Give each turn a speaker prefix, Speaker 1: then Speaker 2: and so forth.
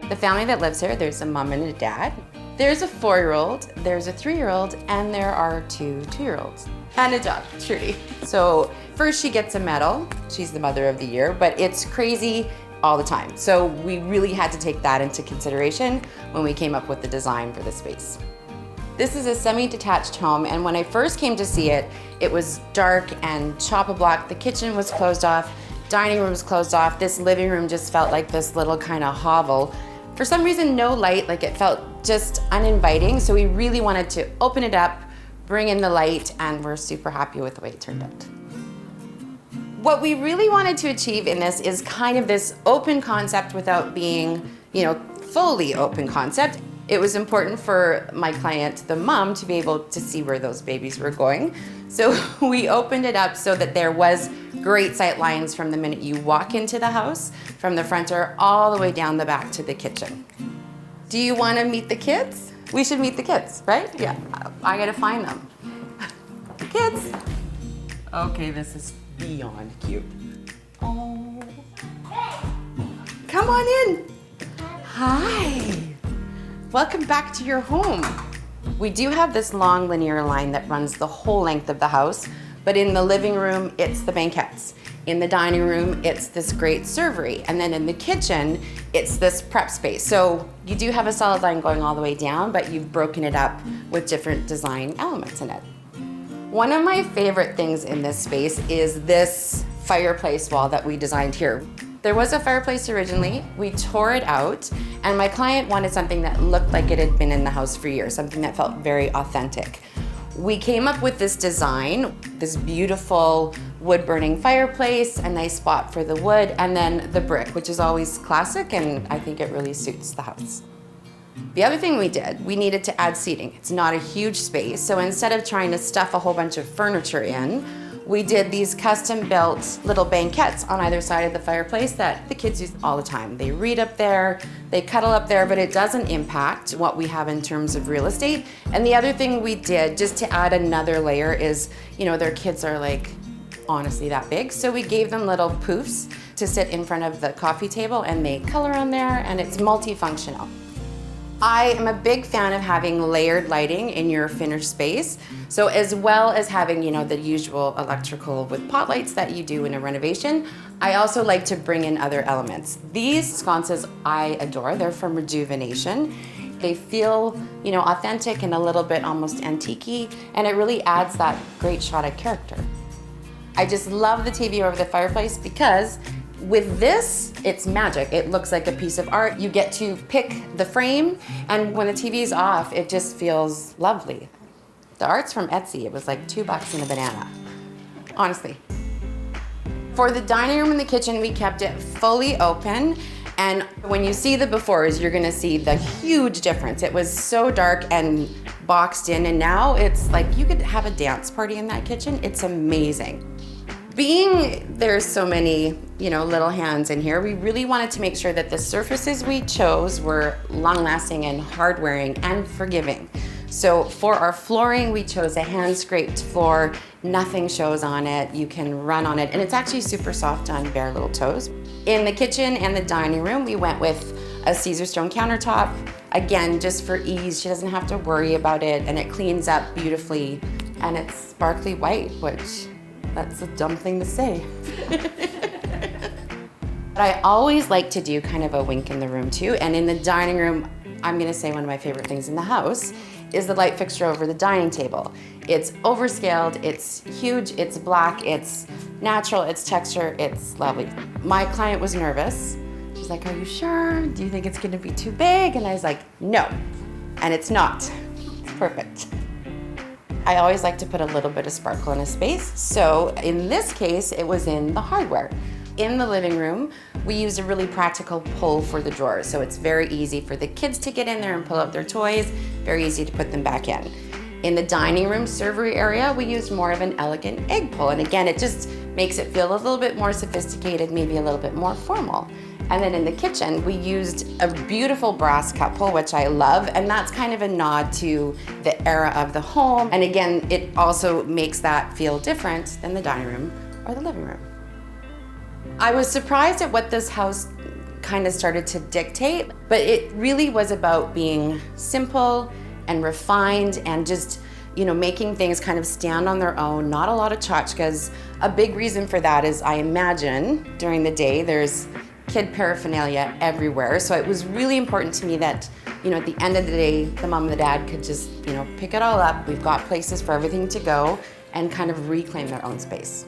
Speaker 1: The family that lives here, there's a mom and a dad. There's a 4-year-old, there's a 3-year-old, and there are 2 2-year-olds. And a dog, Trudy. So first she gets a medal. She's the mother of the year, but it's crazy all the time. So we really had to take that into consideration when we came up with the design for the space. This is a semi-detached home, and when I first came to see it, it was dark and chock-a-block. The kitchen was closed off, dining room was closed off. This living room just felt like this little kind of hovel. For some reason, no light, like it felt just uninviting. So we really wanted to open it up, bring in the light, and we're super happy with the way it turned out. What we really wanted to achieve in this is kind of this open concept without being, fully open concept. It was important for my client, the mom, to be able to see where those babies were going. So we opened it up so that there was great sight lines from the minute you walk into the house, from the front door all the way down the back to the kitchen. Do you want to meet the kids? We should meet the kids, right? Yeah, I gotta find them. Kids. Okay, this is beyond cute. Oh. Come on in. Hi. Welcome back to your home. We do have this long linear line that runs the whole length of the house, but in the living room, it's the banquettes. In the dining room, it's this great servery. And then in the kitchen, it's this prep space. So you do have a solid line going all the way down, but you've broken it up with different design elements in it. One of my favorite things in this space is this fireplace wall that we designed here. There was a fireplace originally, we tore it out, and my client wanted something that looked like it had been in the house for years, something that felt very authentic. We came up with this design, this beautiful wood-burning fireplace, a nice spot for the wood, and then the brick, which is always classic, and I think it really suits the house. The other thing we did, we needed to add seating. It's not a huge space, so instead of trying to stuff a whole bunch of furniture in, we did these custom-built little banquettes on either side of the fireplace that the kids use all the time. They read up there, they cuddle up there, but it doesn't impact what we have in terms of real estate. And the other thing we did, just to add another layer, is, their kids are like, honestly that big. So we gave them little poofs to sit in front of the coffee table and they color on there, and it's multifunctional. I am a big fan of having layered lighting in your finished space. So as well as having, the usual electrical with pot lights that you do in a renovation, I also like to bring in other elements. These sconces I adore. They're from Rejuvenation. They feel, authentic and a little bit almost antique-y, and it really adds that great shot of character. I just love the TV over the fireplace because with this, it's magic. It looks like a piece of art. You get to pick the frame, and when the TV's off, it just feels lovely. The art's from Etsy. It was like $2 and a banana, honestly. For the dining room and the kitchen, we kept it fully open, and when you see the befores, you're gonna see the huge difference. It was so dark and boxed in, and now it's like you could have a dance party in that kitchen. It's amazing. Being there's so many, little hands in here, we really wanted to make sure that the surfaces we chose were long-lasting and hard-wearing and forgiving. So for our flooring, we chose a hand-scraped floor. Nothing shows on it. You can run on it, and it's actually super soft on bare little toes. In the kitchen and the dining room, we went with a Caesar stone countertop. Again, just for ease, she doesn't have to worry about it, and it cleans up beautifully, and it's sparkly white, which that's a dumb thing to say. But I always like to do kind of a wink in the room too. And in the dining room, I'm gonna say one of my favorite things in the house is the light fixture over the dining table. It's overscaled, it's huge, it's black, it's natural, it's texture, it's lovely. My client was nervous. She's like, are you sure? Do you think it's gonna be too big? And I was like, no, and it's not. It's perfect. I always like to put a little bit of sparkle in a space. So in this case, it was in the hardware. In the living room, we used a really practical pull for the drawers. So it's very easy for the kids to get in there and pull out their toys, very easy to put them back in. In the dining room servery area, we used more of an elegant egg pull. And again, it just makes it feel a little bit more sophisticated, maybe a little bit more formal. And then in the kitchen, we used a beautiful brass cup pull, which I love, and that's kind of a nod to the era of the home. And again, it also makes that feel different than the dining room or the living room. I was surprised at what this house kind of started to dictate, but it really was about being simple and refined and just, you know, making things kind of stand on their own, not a lot of tchotchkes. A big reason for that is I imagine during the day there's kid paraphernalia everywhere. So it was really important to me that, you know, at the end of the day, the mom and the dad could just, you know, pick it all up. We've got places for everything to go and kind of reclaim their own space.